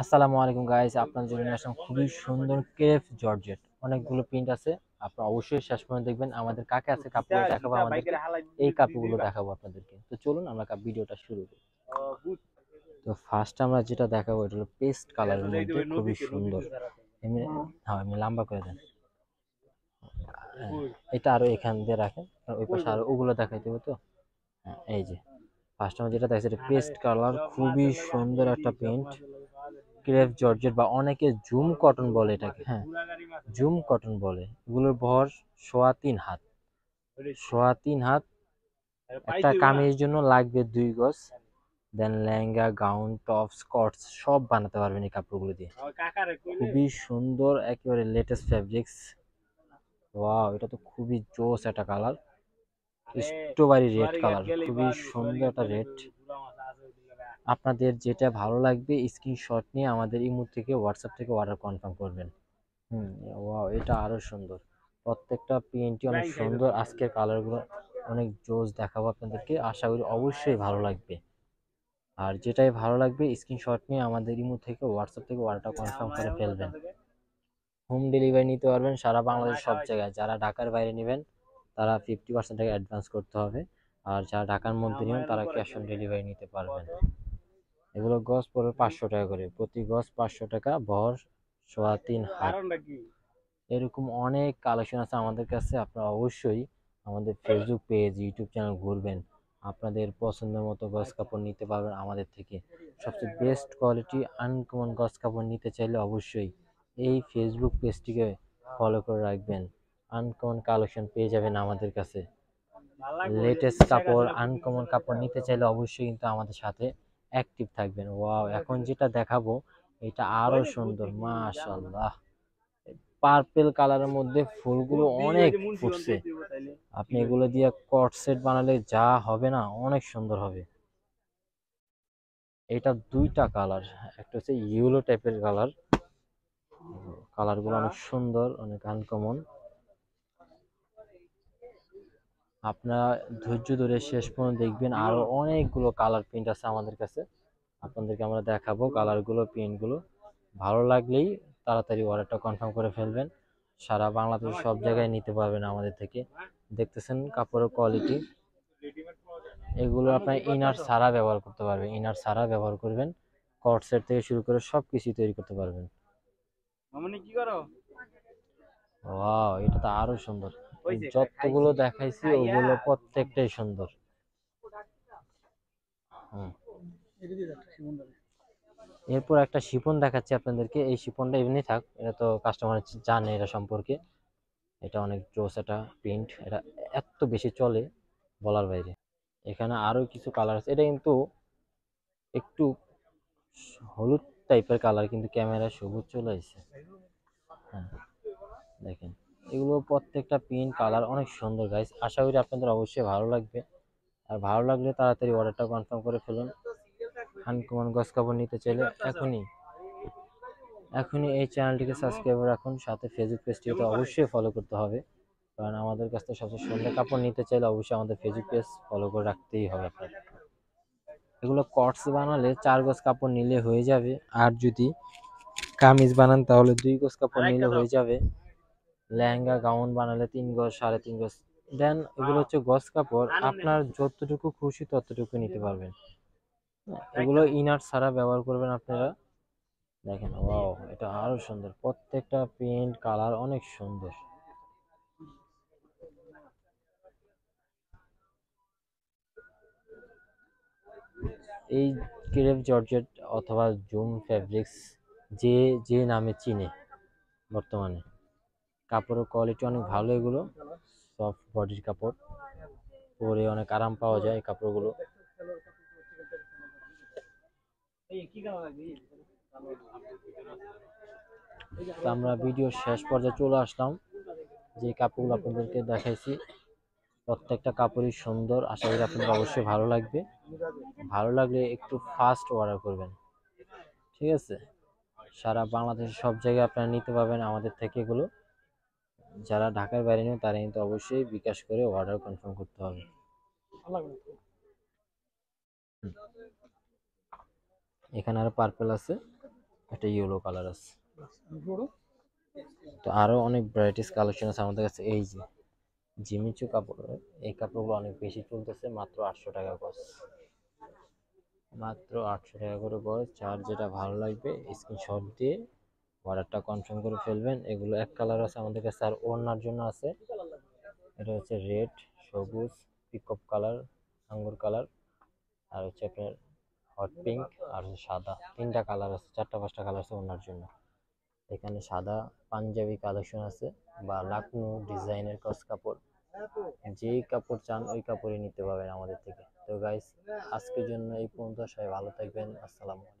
আসসালামু আলাইকুম গাইস, আপনাদের জন্য আসলাম খুবই সুন্দর ক্রেপ জর্জেট। অনেকগুলো প্রিন্ট আছে, আপনারা অবশ্যই শেষ পর্যন্ত দেখবেন। আমাদের কাকে আছে কাপড় দেখাবো, আমাদেরকে এই কাপড়গুলো দেখাবো আপনাদেরকে। তো চলুন আমরা ভিডিওটা শুরু করি। তো ফার্স্ট আমরা যেটা দেখাবো এটা হলো পেস্ট কালারের মধ্যে, খুবই সুন্দর। এমনি হ্যাঁ, এমনি লম্বা করে দেন। হ্যাঁ, এটা আরো এখান দিয়ে রাখেন, আর ওই পাশে আরো ওগুলো দেখাইতে হবে তো। হ্যাঁ, এই যে ফার্স্ট আমরা যেটা দেখছি এটা পেস্ট কালার, খুবই সুন্দর একটা প্রিন্ট। ক্রেপ জর্জেট বা অনেকে জুম কটন বলে এটাকে। হ্যাঁ, জুম কটন বলে। এগুলোর ভর 3.5 হাত। 3.5 হাত। একটা কামিজের জন্য লাগবে 2 গজ। দেন লেহেঙ্গা, গাউন, টপ, স্কর্টস সব বানাতে পারবেন এই কাপড়গুলো দিয়ে। খুবই সুন্দর, একেবারে লেটেস্ট ফেব্রিক্স। ওয়াও, এটা তো খুবই জোস একটা কালার। স্ট্রবেরি রেড কালার, খুবই সুন্দর একটা রেড। আপনাদের যেটা ভালো লাগবে স্ক্রিনশট নিয়ে আমাদের ইমো থেকে, হোয়াটসঅ্যাপ থেকে অর্ডার কনফার্ম করবেন। ওয়াও, এটা আরো সুন্দর। প্রত্যেকটা প্রিন্টই অনেক সুন্দর। আজকের কালারগুলো অনেক জোস দেখাবো আপনাদেরকে, আশা করি অবশ্যই ভালো লাগবে। আর যেটাই ভালো লাগবে স্ক্রিনশট নিয়ে আমাদের ইমো থেকে, হোয়াটসঅ্যাপ থেকে অর্ডারটা কনফার্ম করে ফেলবেন। হোম ডেলিভারি নিতে পারবেন সারা বাংলাদেশ সব জায়গায়। যারা ঢাকার বাইরে নেবেন তারা 50% টাকা অ্যাডভান্স করতে হবে, আর যারা ঢাকার মধ্যে নেবেন তারা ক্যাশ অন ডেলিভারি নিতে পারবেন। এগুলো গজ পড়বে 500 টাকা করে, প্রতি গজ 500 টাকা, ভর 3.5 হাত। এরকম অনেক কালেকশন আছে আমাদের কাছে। আপনারা অবশ্যই আমাদের ফেসবুক পেজ, ইউটিউব চ্যানেল ঘুরবেন, আপনাদের পছন্দের মতো গজ কাপড় নিতে পারবেন আমাদের থেকে। সবচেয়ে বেস্ট কোয়ালিটি আনকমন গজ কাপড় নিতে চাইলে অবশ্যই এই ফেসবুক পেজটিকে ফলো করে রাখবেন। আনকমন কালেকশন পেয়ে যাবেন আমাদের কাছে। লেটেস্ট কাপড়, আনকমন কাপড় নিতে চাইলে অবশ্যই কিন্তু আমাদের সাথে অ্যাক্টিভ থাকবেন। ওয়াও, এখন যেটা দেখাবো এটা আরো সুন্দর, মাশাআল্লাহ। পার্পেল কালারের মধ্যে ফুলগুলো অনেক ফুটছে। আপনি এগুলো দিয়ে কট সেট বানালে যা হবে না, অনেক সুন্দর হবে। এটা দুইটা কালার, একটা হচ্ছে ইয়েলো টাইপের কালার। কালারগুলো অনেক সুন্দর, অনেক আনকমন। আপনারা ধৈর্য ধরে শেষ পর্যন্ত দেখবেন, আরো অনেকগুলো কালার প্রিন্ট আছে আমাদের কাছে। আপনাদেরকে আমরা দেখাবো কালারগুলো, প্রিন্টগুলো। ভালো লাগলেই তাড়াতাড়ি অর্ডারটা কনফার্ম করে ফেলবেন। সারা বাংলাদেশ সব জায়গায় নিতে পারবেন আমাদের থেকে। দেখতেছেন কাপড়ের কোয়ালিটি। এগুলো আপনার ইনার সারা ব্যবহার করতে পারবেন, ইনার সারা ব্যবহার করবেন। কট সেট থেকে শুরু করে সব কিছু তৈরি করতে পারবেন। ওয়াও, এটা তো আরো সুন্দর। যতগুলো দেখাইছি ওগুলো প্রত্যেকটাই সুন্দর। হুম। এরপর একটা শিফন দেখাচ্ছি আপনাদেরকে। এই শিফনটা এমনি থাক, এটা তো কাস্টমার জানে এটা সম্পর্কে। এটা অনেক জোস একটা প্রিন্ট, এটা এত বেশি চলে বলার বাইরে। এখানে আরো কিছু কালার আছে। এটা কিন্তু একটু হলুদ টাইপের কালার, কিন্তু ক্যামেরা সবুজ চলে আসছে। হ্যাঁ, দেখেন এগুলো প্রত্যেকটা প্রিন্ট কালার অনেক সুন্দর গাইস। আশা করি আপনাদের অবশ্যই ভালো লাগবে। আর ভালো লাগলে তাড়াতাড়ি অর্ডারটা কনফার্ম করে ফেলুন। আনকমন গস কাপড় নিতে চাইলে এখনই এখনই এই চ্যানেলটিকে সাবস্ক্রাইব রাখুন, সাথে ফেসবুক পেজটিকে তো অবশ্যই ফলো করতে হবে। কারণ আমাদের কাছ থেকে সবচেয়ে সুন্দর কাপড় নিতে চাইলে অবশ্যই আমাদের ফেসবুক পেজ ফলো করে রাখতেই হবে আপনার। এগুলো কটস বানালে 4 গজ কাপড় নিলে হয়ে যাবে, আর যদি কামিজ বানান তাহলে 2 গজ কাপড় নিলে হয়ে যাবে। লেহেঙ্গা, গাউন বানালে 3 গজ, 3.5 গজ। দেন এগুলো হচ্ছে গজ কাপড়, আপনার যতটুকু খুশি ততটুকু নিতে পারবেন। এগুলো ইনার ছাড়া ব্যবহার করবেন আপনারা। দেখেন, ওয়াও, এটা আরো সুন্দর। প্রত্যেকটা প্রিন্ট কালার অনেক সুন্দর। এই ক্রেপ জর্জেট অথবা জুম ফেব্রিক্স, যে যে নামে চিনে বর্তমানে, কাপড়ের কোয়ালিটি অনেক ভালো। এগুলো সফট বডির কাপড়, পরে অনেক আরাম পাওয়া যায় এই কাপড়গুলো। তো আমরা ভিডিও শেষ পর্যায়ে চলে আসলাম। যে কাপড়গুলো আপনাদেরকে দেখাইছি প্রত্যেকটা কাপড়ই সুন্দর। আশা করি আপনাদের অবশ্যই ভালো লাগবে। ভালো লাগলে একটু ফাস্ট অর্ডার করবেন, ঠিক আছে? সারা বাংলাদেশের সব জায়গায় আপনারা নিতে পারবেন আমাদের থেকে এগুলো। যারা ঢাকার বাইরে নেন তারা কিন্তু অবশ্যই বিকাশ করে অর্ডার কনফার্ম করতে হবে। এখানে আরো পার্পেল আছে। একটা ইয়েলো কালার আছে। তো আরো অনেক ভ্যারাইটিস কালেকশন আছে আমাদের কাছে। এই যে জিমিচু কাপড়, এই কাপড়গুলো অনেক বেশি চলতেছে, মাত্র 800 টাকা গজ, মাত্র 800 টাকা করে গজ। যার যেটা ভালো লাগবে স্ক্রিনশট দিয়ে অর্ডারটা কনফার্ম করে ফেলবেন। এগুলো এক কালার আছে আমাদের কাছে, আর ওড়নার জন্য আছে, এটা হচ্ছে রেড, সবুজ, পিকক কালার, আঙ্গুর কালার, আর হচ্ছে আপনার হট পিঙ্ক, আর হচ্ছে সাদা। তিনটা কালার আছে, চারটা পাঁচটা কালার আছে ওড়নার জন্য। এখানে সাদা পাঞ্জাবি কালেকশন আছে, বা লাকনো ডিজাইনের কস কাপড়, যেই কাপড় চান ওই কাপড়ই নিতে পারবেন আমাদের থেকে। তো গাইস, আজকের জন্য এই পর্যন্ত। সবাই ভালো থাকবেন। আসসালামু আলাইকুম।